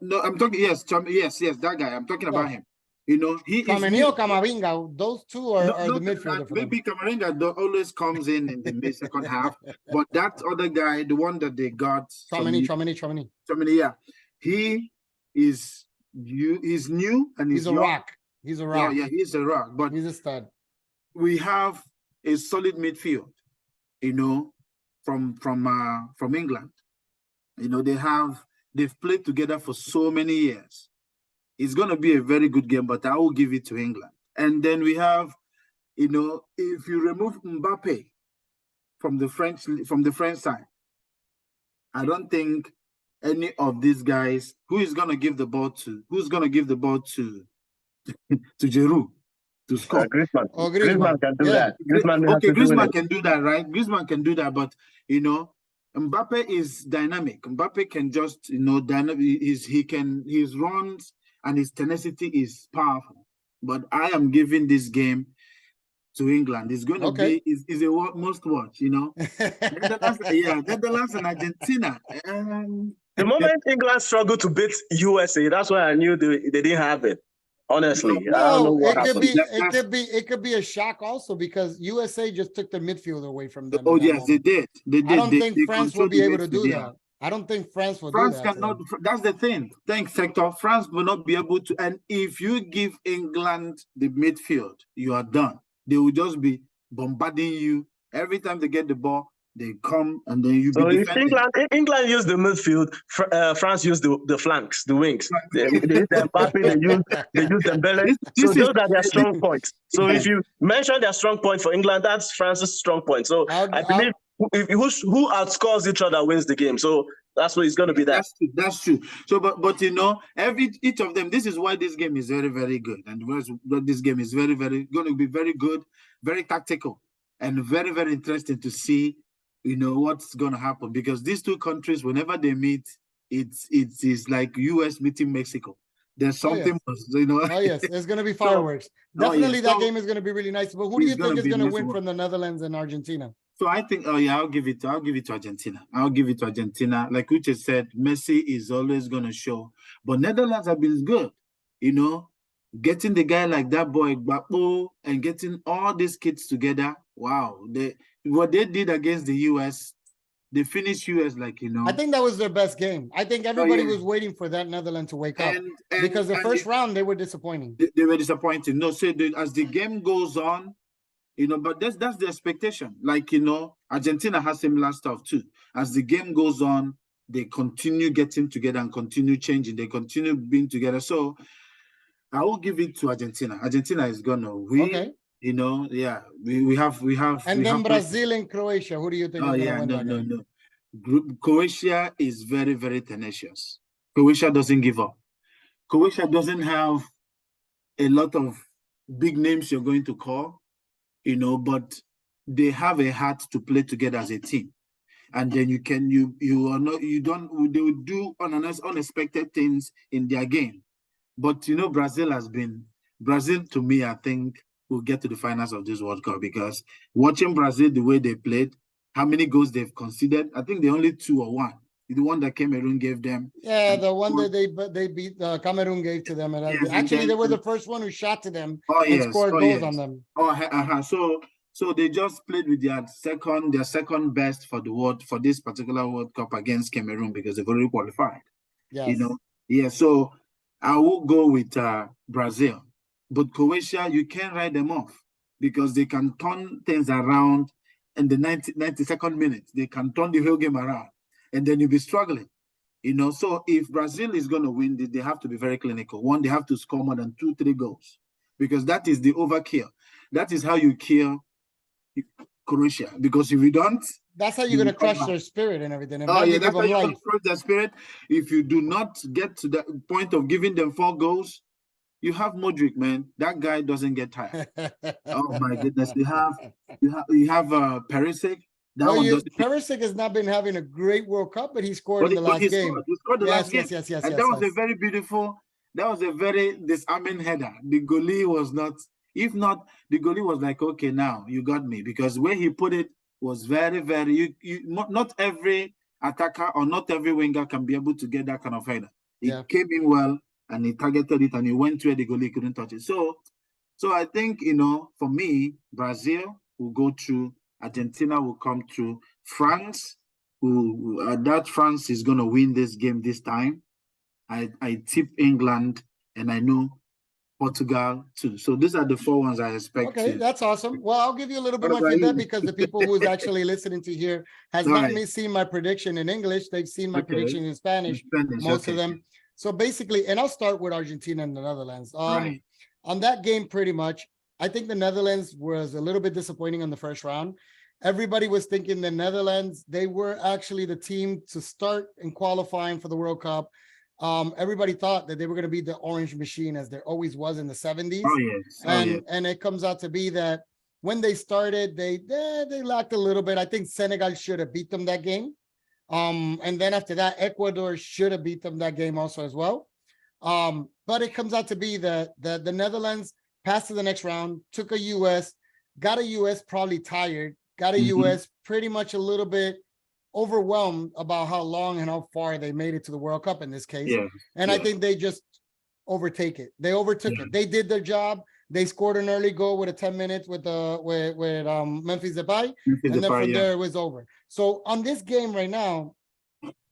No, I'm talking. Yes, that guy. I'm talking about him. You know, he Tchouaméni or Camavinga. Those two are the midfielder. Maybe Camavinga always comes in the second half, but that other guy, the one that they got, Tchouaméni. Yeah, he's new and he's a rock. He's a rock. Yeah, he's a rock. But he's a stud. We have a solid midfield, you know, from England. You know, they've played together for so many years. It's going to be a very good game, but I will give it to England. And then we have, you know, if you remove Mbappe from the French side, I don't think any of these guys who's going to give the ball to Giroud to score. Griezmann can do that. Griezmann can do that, right? Griezmann can do that, but, you know, Mbappe is dynamic. Mbappe can just, you know, his runs and his tenacity is powerful. But I am giving this game to England. It's going to be is a must watch, you know. Netherlands and Argentina. The moment England struggled to beat USA, that's why I knew they didn't have it. Honestly, I don't know what happened. It could be a shock also, because USA just took the midfield away from them. Oh yes, they did. I don't think France will be able to do that. I don't think France will do that. France cannot. That's the thing. Thanks, Hector. France will not be able to. And if you give England the midfield, you are done. They will just be bombarding you every time they get the ball. They come and then you. So if England used the midfield, France used the flanks, the wings. They use Mbappe, they use Dembele. So those are their strong points. So if you mention their strong point for England, that's France's strong point. So I believe who outscores each other wins the game. So that's what it's going to be. That's true. So, but you know, each of them. This is why this game is very, very good, and this game is very, very going to be very good, very tactical, and very, very interesting to see. You know what's going to happen, because these two countries, whenever they meet, it's like US meeting Mexico. There's something, you know. Oh yes, there's going to be fireworks. Definitely, that game is going to be really nice. But who do you think is going to win from the Netherlands and Argentina? So I think, I'll give it to Argentina. I'll give it to Argentina. Like Uche said, Messi is always going to show. But Netherlands have been good, you know, getting the guy like that boy Gbagbo and getting all these kids together. Wow, what they did against the US, they finished US like, you know. I think that was their best game. I think everybody was waiting for that Netherlands to wake up, because the first round they were disappointing. They were disappointing. No, so as the game goes on, But that's the expectation. Like, Argentina has similar stuff too. As the game goes on, they continue getting together and continue changing. They continue being together. So I will give it to Argentina. Argentina is gonna win. Okay. Yeah, we have. And then Brazil and Croatia. Who do you think is going to win that game? No. Croatia is very, very tenacious. Croatia doesn't give up. Croatia doesn't have a lot of big names you're going to call, but they have a heart to play together as a team. And then they will do unexpected things in their game. But Brazil to me, I think will get to the finals of this World Cup, because watching Brazil, the way they played, how many goals they've conceded, I think they only 2 or 1. The one that Cameroon gave them. Yeah, the one that they beat, Cameroon gave to them. And yes, actually, they were the first one who shot to them and scored goals on them. So they just played with their second best for this particular World Cup against Cameroon, because they've already qualified. Yes. So I will go with Brazil. But Croatia, you can't write them off, because they can turn things around in the 92nd minute. They can turn the whole game around, and then you'll be struggling. So if Brazil is going to win, they have to be very clinical. One, they have to score more than 2-3 goals, because that is the overkill. That is how you kill Croatia, because if you don't, that's how you're going to crush their spirit and everything. That's how you're going to crush their spirit. If you do not get to that point of giving them 4 goals, you have Modric, man. That guy doesn't get tired. Oh my goodness! You have Perisic. Perisic has not been having a great World Cup, but he scored in the last game. He scored the last game. Yes. And that was a very beautiful. That was a very disarming header. The goalie was not. If not, the goalie was like, okay, now you got me, because where he put it was very, very. Not every attacker or not every winger can be able to get that kind of header. It came in well, and he targeted it, and he went where the goalie couldn't touch it. So I think, for me, Brazil will go through, Argentina will come through, France France is going to win this game this time. I tip England, and I know Portugal too. So these are the 4 ones I expect. Okay, that's awesome. Well, I'll give you a little bit more feedback, because the people who's actually listening to here has not seen my prediction in English. They've seen my prediction in Spanish, most of them. So basically, and I'll start with Argentina and the Netherlands. On that game, pretty much, I think the Netherlands was a little bit disappointing on the first round. Everybody was thinking the Netherlands, they were actually the team to start in qualifying for the World Cup. Everybody thought that they were going to be the orange machine, as there always was in the 70s. And it comes out to be that when they started, they lacked a little bit. I think Senegal should have beat them that game. And then after that, Ecuador should have beat them that game also as well. But it comes out to be that the Netherlands passed to the next round, took a US, got a US probably tired, got a US pretty much a little bit overwhelmed about how long and how far they made it to the World Cup in this case. I think they just overtook it. They overtook it. They did their job. They scored an early goal with a 10 minutes with Memphis Depay, and then from there it was over. So on this game right now,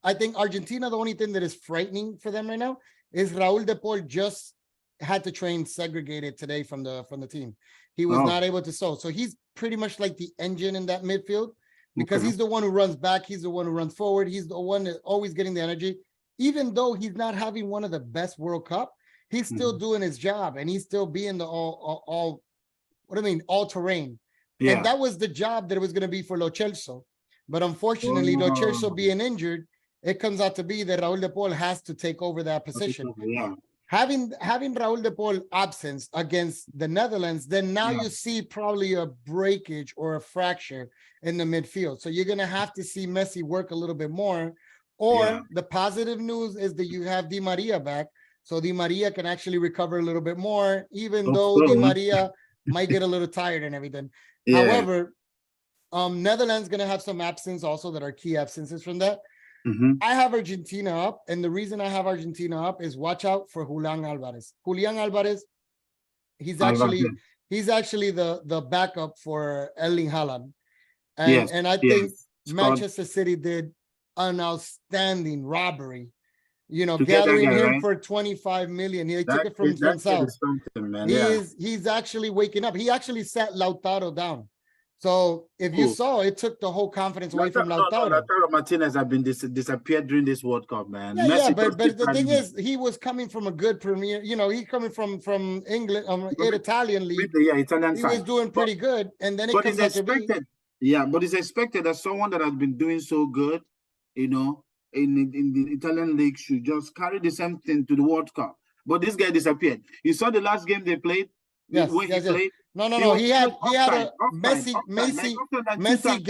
I think Argentina, the only thing that is frightening for them right now is Raúl de Paul just had to train segregated today from the team. He was not able to so he's pretty much like the engine in that midfield, because he's the one who runs back, he's the one who runs forward, he's the one that's always getting the energy. Even though he's not having one of the best World Cup, he's still doing his job, and he's still being the all terrain. And that was the job that it was going to be for Lo Celso. But unfortunately, Lo Celso being injured, it comes out to be that Raúl de Paul has to take over that position. Having Raúl de Paul absence against the Netherlands, then now you see probably a breakage or a fracture in the midfield. So you're going to have to see Messi work a little bit more. Or the positive news is that you have Di Maria back. So Di Maria can actually recover a little bit more, even though Di Maria might get a little tired and everything. However, Netherlands going to have some absence also that are key absences from that. I have Argentina up, and the reason I have Argentina up is watch out for Julian Alvarez. Julian Alvarez, he's actually the backup for Erling Haaland, and I think Manchester City did an outstanding robbery To get that gathering guy, him right? for 25 million. He took That it from that kid South. is something, man. He's actually waking up. He actually sat Lautaro down. So if you Cool. saw, it took the whole confidence away from Lautaro. Lautaro Martinez have been disappeared during this World Cup, man. Yeah, Messi but just the thing keep is, he was coming from a good Premier. He coming from England, Italian league. yeah, Italian He side. was doing pretty good, and then it But comes it's out to be. expected. Yeah, but it's expected that someone that has been doing so good, in the Italian league should just carry the same thing to the World Cup. But this guy disappeared. You saw the last game they played. Yes, where he played. No. He had a offside, Messi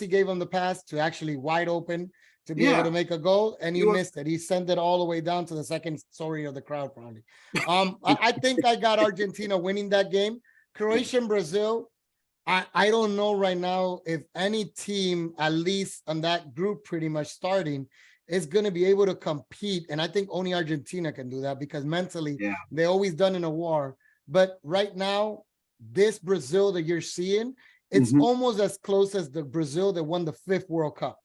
gave him the pass to actually wide open to be able to make a goal, and he missed it. He sent it all the way down to the second story of the crowd, probably. I think I got Argentina winning that game. Croatia and Brazil. I don't know right now if any team, at least on that group, pretty much starting, is going to be able to compete. And I think only Argentina can do that because mentally they always done in a war. But right now, this Brazil that you're seeing, it's almost as close as the Brazil that won the 5th World Cup.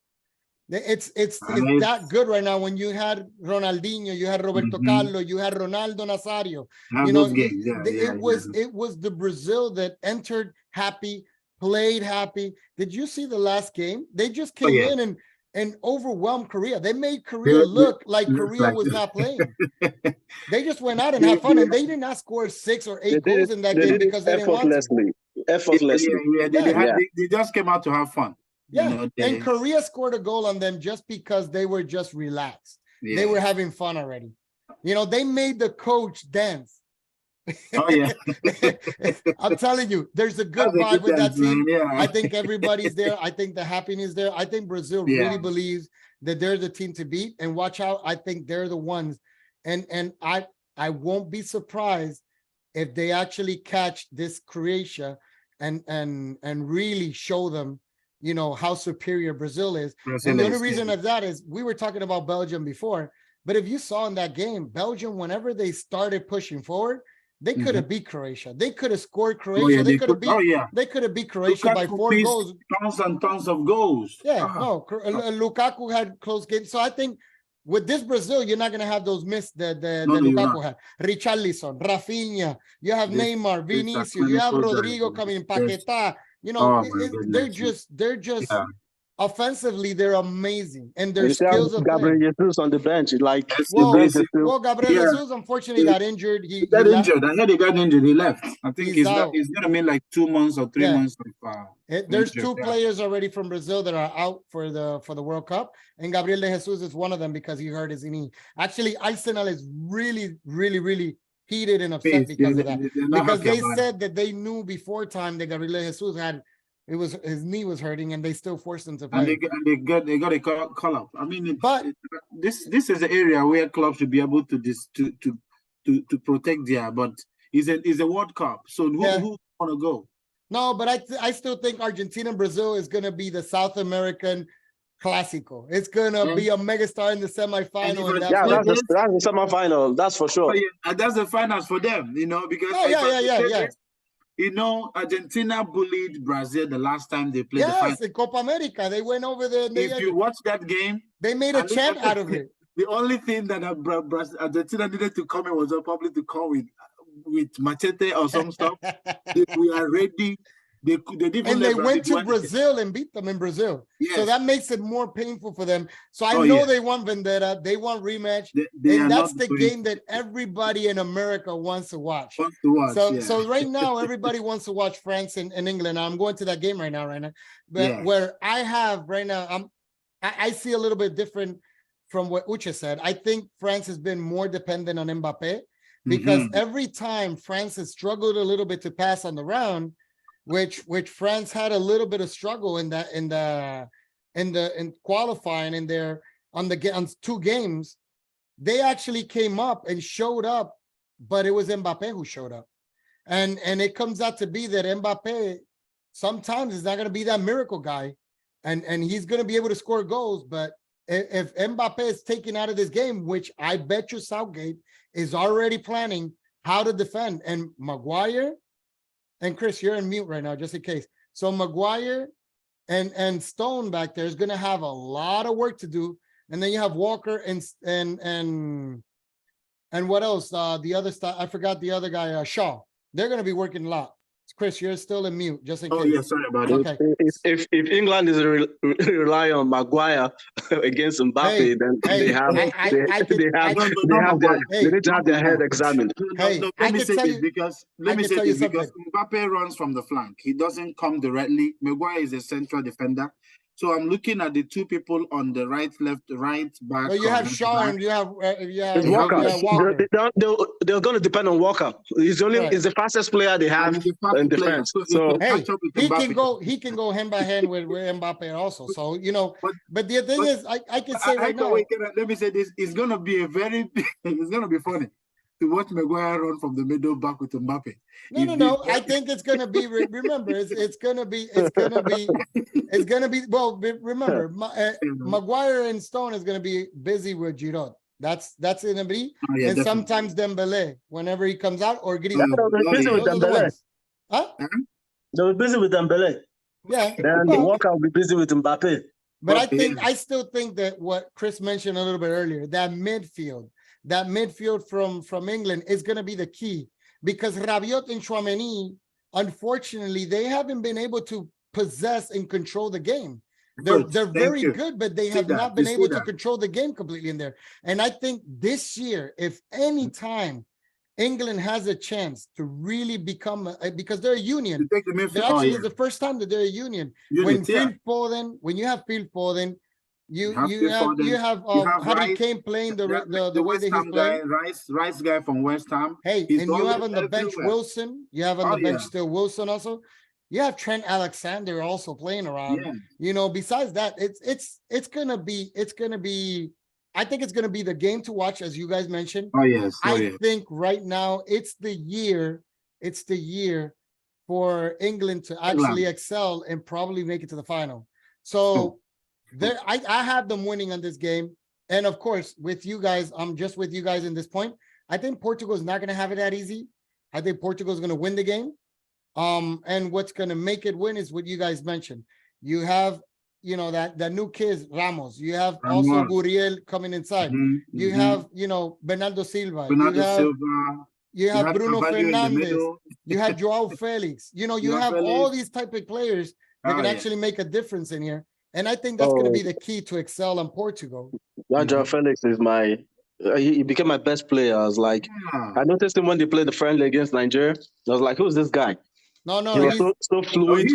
It's that good right now. When you had Ronaldinho, you had Roberto Carlos, you had Ronaldo Nazario. It was the Brazil that entered happy, played happy. Did you see the last game? They just came in and overwhelmed Korea. They made Korea look like Korea was not playing. They just went out and had fun, and they did not score 6 or 8 goals in that game because they didn't want to. Effortlessly. They just came out to have fun. Yeah, and Korea scored a goal on them just because they were just relaxed. They were having fun already. They made the coach dance. Oh yeah. I'm telling you, there's a good vibe with that team. I think everybody's there. I think the happiness there. I think Brazil really believes that they're the team to beat. And watch out, I think they're the ones. And I won't be surprised if they actually catch this Croatia and really show them, how superior Brazil is. And the only reason of that is we were talking about Belgium before, but if you saw in that game, Belgium, whenever they started pushing forward, they could have beat Croatia. They could have scored Croatia. They could have beat Croatia by 4 goals. Tons and tons of goals. Lukaku had close games. So I think with this Brazil, you're not going to have those missed that Lukaku had. Richarlison, Rafinha, you have Neymar, Vinicius, you have Rodrigo coming, Paquetá. They're just offensively, they're amazing, and their skills of Gabriel Jesus on the bench, Gabriel Jesus unfortunately got injured. He got injured. I heard he got injured. He left. I think he's going to mean like 2 months or 3 months. There's 2 players already from Brazil that are out for the World Cup, and Gabriel de Jesus is one of them because he hurt his knee. Actually, Arsenal is really, really, really heated and upset because of that. Because they said that they knew before time that Gabriel de Jesus his knee was hurting, and they still forced him to play. And they got a call up. I mean, this is the area where clubs should be able to protect their. But it's a World Cup, so who want to go? No, but I still think Argentina and Brazil is going to be the South American Clásico. It's going to be a megastar in the semifinal. That's the semifinal. That's for sure. That's the finals for them, because Argentina bullied Brazil the last time they played the final. In Copa America. They went over there. If you watch that game, they made a chant out of it. The only thing that Argentina needed to come in was probably to come with machete or some stuff. If we are ready, they went to Brazil and beat them in Brazil. Yes. So that makes it more painful for them. So I know they want vendetta. They want rematch. And that's the game that everybody in America wants to watch. So right now, everybody wants to watch France and England. I'm going to that game right now. But where I have right now, I see a little bit different from what Uche said. I think France has been more dependent on Mbappe because every time France has struggled a little bit to pass on the round, which France had a little bit of struggle in qualifying on 2 games, they actually came up and showed up, but it was Mbappe who showed up, and it comes out to be that Mbappe sometimes is not going to be that miracle guy, and he's going to be able to score goals, but if Mbappe is taken out of this game, which I bet you Southgate is already planning how to defend, and Maguire. And Chris, you're in mute right now, just in case. So Maguire and Stone back there is going to have a lot of work to do and then you have Walker and what else? The other stuff, I forgot the other guy, Shaw. They're going to be working a lot. Chris, you're still in mute, just in case. Oh, yeah, sorry about it. Okay. If England is rely on Maguire against Mbappe, then they have they need to have their head examined. Let me say this because Mbappe runs from the flank. He doesn't come directly. Maguire is a central defender. So I'm looking at the two people on the right back. Well, you have Shaw and you have Walker. Walker. They're going to depend on Walker. He's the fastest player they have in defense. So hey, he can go hand by hand with Mbappe also. So but the thing is, I can say right now. Let me say this: it's going to be it's going to be funny to watch Maguire run from the middle back with Mbappe. No. I think it's gonna be. Remember, it's gonna be. Well, remember, Maguire and Stone is gonna be busy with Giroud. That's gonna be, and definitely. Sometimes Dembele whenever he comes out or Griezmann. They're busy with Dembele. Huh? They're busy with Dembele. Yeah. Then Walker will be busy with Mbappe. But I still think that what Chris mentioned a little bit earlier, that midfield from England is going to be the key, because Rabiot and Tchouaméni, unfortunately, they haven't been able to possess and control the game. They're very good, but they have not been able to control the game completely in there. And I think this year, if any time England has a chance to really become, because they're a union, actually is the first time that they're a union. When you have Phil Foden, you have Harry Kane playing the way that he's playing. Rice guy from West Ham. Hey, and you have on the bench Wilson. You have on the bench still Wilson also. You have Trent Alexander also playing around. Yeah. Besides that, it's gonna be. I think it's gonna be the game to watch, as you guys mentioned. I think right now it's the year. It's the year for England to actually excel and probably make it to the final. So. I have them winning on this game. And of course, with you guys, I'm just with you guys in this point. I think Portugal is not going to have it that easy. I think Portugal is going to win the game. And what's going to make it win is what you guys mentioned. You have, that new kid, Ramos. You have also Guriel coming inside. You have, Bernardo Silva. You have Bruno Fernandes. You have Joao Felix. You have all these type of players that can actually make a difference in here. And I think that's going to be the key to excel in Portugal. Joao Felix is he became my best player. I was like, I noticed him when they played the friendly against Nigeria. I was like, who's this guy? No, he's so fluid.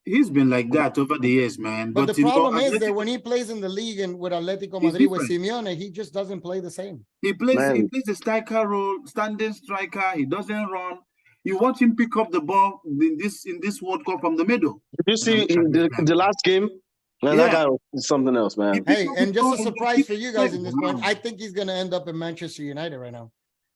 He's been like that over the years, man. But the problem is that when he plays in the league and with Atletico Madrid with Simeone, he just doesn't play the same. He plays a striker role, standing striker. He doesn't run. You watch him pick up the ball in this World Cup from the middle. Did you see the last game? Man, that guy was something else, man. Hey, and just a surprise for you guys in this point, I think he's going to end up in Manchester United right now.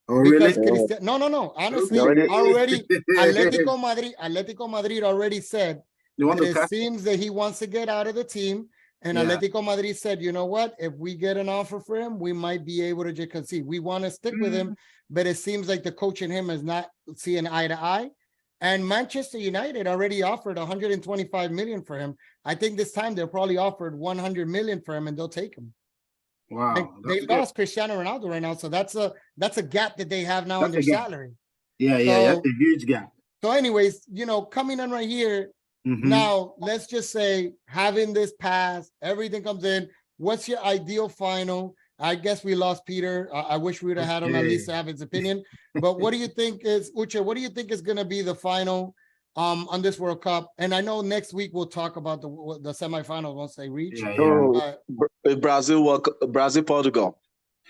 Oh, really? No. Honestly, already Atletico Madrid already said that it seems that he wants to get out of the team. And Atletico Madrid said, you know what? If we get an offer for him, we might be able to just concede. We want to stick with him, but it seems like the coach and him is not seeing eye to eye. And Manchester United already offered 125 million for him. I think this time they'll probably offered 100 million for him, and they'll take him. Wow, they lost Cristiano Ronaldo right now, so that's a gap that they have now in their salary. Yeah, that's a huge gap. So, anyways, coming in right here now, let's just say having this pass, everything comes in. What's your ideal final? I guess we lost Peter. I wish we would have had him at least to have his opinion. But what do you think is, Uche, what do you think is going to be the final on this World Cup? And I know next week we'll talk about the semifinals once they reach. Brazil, Portugal.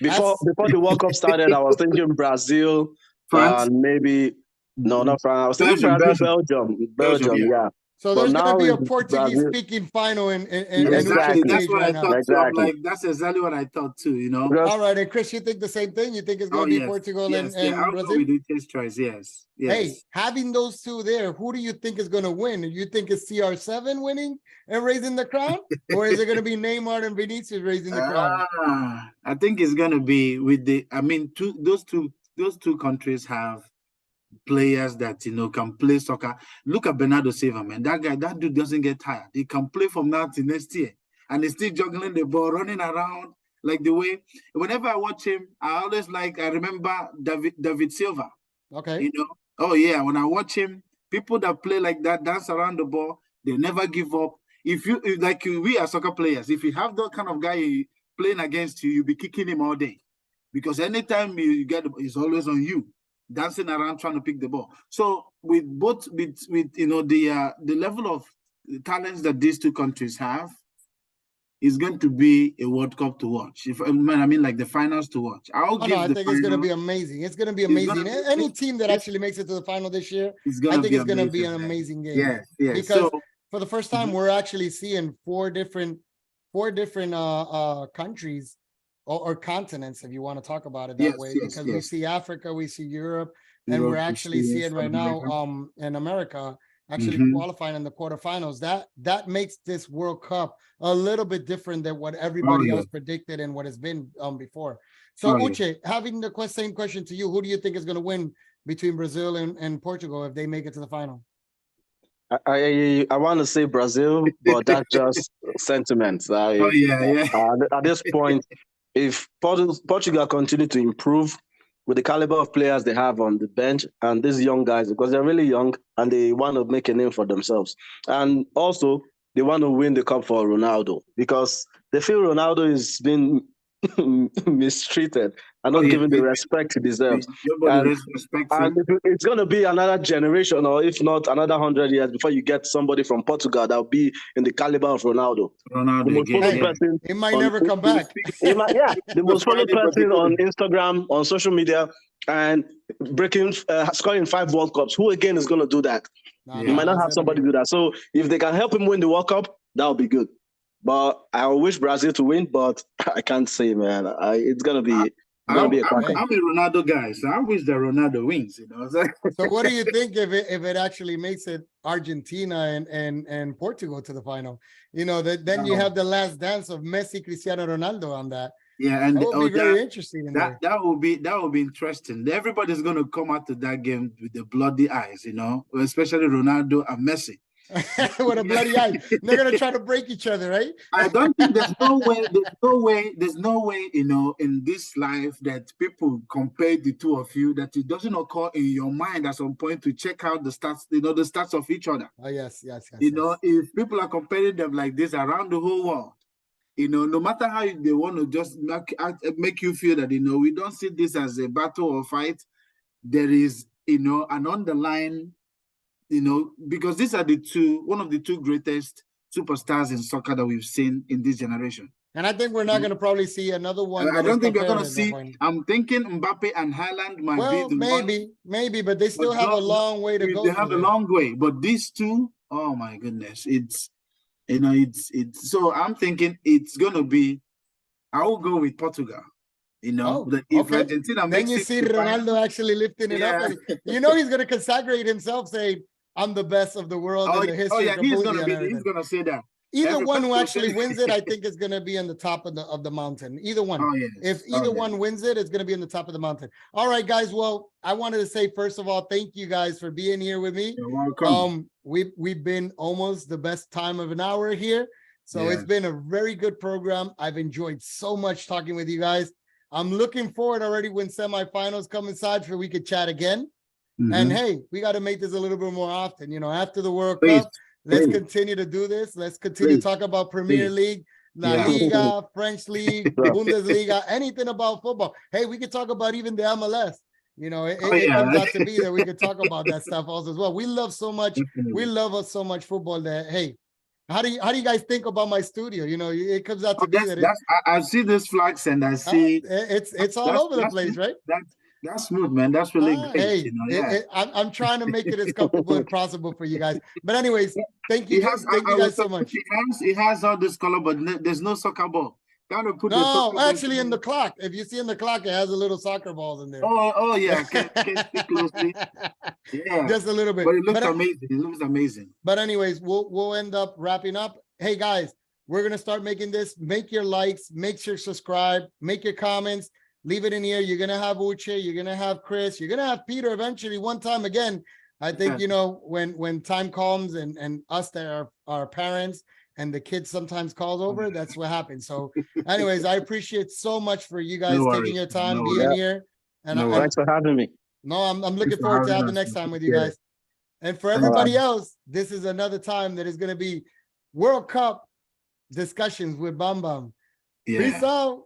Before the World Cup started, I was thinking Brazil, France. Maybe, not France. I was thinking Belgium, yeah. So there's going to be a Portuguese-speaking final in exactly. That's what right I thought. Exactly. Like, that's exactly what I thought too. All right, and Chris, you think the same thing? You think it's going to be Portugal and Brazil? We do test tries. Yes. Hey, having those two there, who do you think is going to win? You think it's CR7 winning and raising the crown, or is it going to be Neymar and Vinicius raising the crown? I think it's going to be with those two countries have players that can play soccer. Look at Bernardo Silva, man. That dude doesn't get tired. He can play from now to next year, and he's still juggling the ball, running around. Like the way, whenever I watch him, I remember David Silva. Okay. You know, oh yeah, when I watch him, people that play like that, dance around the ball, they never give up. We are soccer players, if you have that kind of guy playing against you, you'll be kicking him all day. Because anytime you get, it's always on you, dancing around trying to pick the ball. So with the level of talents that these two countries have, is going to be a World Cup to watch. Like the finals to watch. I think it's going to be amazing. It's going to be amazing. Any team that actually makes it to the final this year, I think it's going to be an amazing game. Yes, yes. Because for the first time, we're actually seeing four different countries or continents, if you want to talk about it that way. Because we see Africa, we see Europe, and we're actually seeing right now in America actually qualifying in the quarterfinals. That makes this World Cup a little bit different than what everybody else predicted and what has been before. So Uche, having the same question to you, who do you think is going to win between Brazil and Portugal if they make it to the final? I want to say Brazil, but that's just sentiment. At this point, if Portugal continue to improve with the caliber of players they have on the bench and these young guys, because they're really young and they want to make a name for themselves. And also, they want to win the cup for Ronaldo because they feel Ronaldo is being mistreated and not given the respect he deserves. And it's going to be another generation, or if not another 100 years, before you get somebody from Portugal that will be in the caliber of Ronaldo. It might never come back. The most followed person on Instagram, on social media, and scoring 5 World Cups. Who again is going to do that? You might not have somebody do that. So if they can help him win the World Cup, that would be good. But I wish Brazil to win, but I can't say, man. It's gonna be. I'm a Ronaldo guy, so I wish that Ronaldo wins. So what do you think if it actually makes it Argentina and Portugal to the final? Then you have the last dance of Messi, Cristiano Ronaldo on that. Yeah, and that would be very interesting. That will be interesting. Everybody's gonna come out to that game with the bloody eyes, especially Ronaldo and Messi. With a bloody eye. They're gonna try to break each other, right? I don't think there's no way, in this life that people compare the two of you, that it doesn't occur in your mind at some point to check out the stats, the stats of each other. Oh, yes. If people are comparing them like this around the whole world, no matter how they want to just make you feel that, we don't see this as a battle or fight. There is, an underlying, because these are one of the two greatest superstars in soccer that we've seen in this generation. And I think we're not going to probably see another one. I don't think we're going to see. I'm thinking Mbappe and Haaland might be the maybe, but they still have a long way to go. They have a long way, but these two, oh my goodness, it's so I'm thinking it's going to be. I will go with Portugal. If Argentina then you see Ronaldo actually lifting it up. He's going to consagrate himself, saying, "I'm the best of the world in the history." He's going to say that. Either one who actually wins it, I think, is going to be on the top of the mountain. Either one. If either one wins it, it's going to be on the top of the mountain. All right, guys. Well, I wanted to say, first of all, thank you guys for being here with me. You're welcome. We've been almost the best time of an hour here. So it's been a very good program. I've enjoyed so much talking with you guys. I'm looking forward already when semifinals come inside for we could chat again. And hey, we got to make this a little bit more often. After the World Cup, let's continue to do this. Let's continue to talk about Premier League, La Liga, French League, Bundesliga, anything about football. Hey, we could talk about even the MLS. It comes out to be that we could talk about that stuff also as well. We love so much. We love so much football that, hey, how do you guys think about my studio? It comes out to be that I see these flags and I see it's all over the place, right? That's smooth, man. That's really great. Hey, I'm trying to make it as comfortable as possible for you guys. But anyways, thank you guys so much. It has all this color, but there's no soccer ball. Actually, in the clock. If you see in the clock, it has a little soccer balls in there. Oh yeah. Can't see closely. Yeah, just a little bit. But it looks amazing. It looks amazing. But anyways, we'll end up wrapping up. Hey guys, we're gonna start making this. Make your likes. Make sure subscribe. Make your comments. Leave it in here. You're gonna have Uche. You're gonna have Chris. You're gonna have Peter eventually. One time again. I think when time comes and us that are parents and the kid sometimes calls over, that's what happens. So anyways, I appreciate so much for you guys No taking worries, your time, no being worries. here. And No I, worries. Thanks for having me. no, I'm looking Thanks for forward to having have the us. next time with you Appreciate guys. And for Thank everybody you. else, this is another time that is going to be World Cup discussions with Bam Bam. Yeah. Peace out.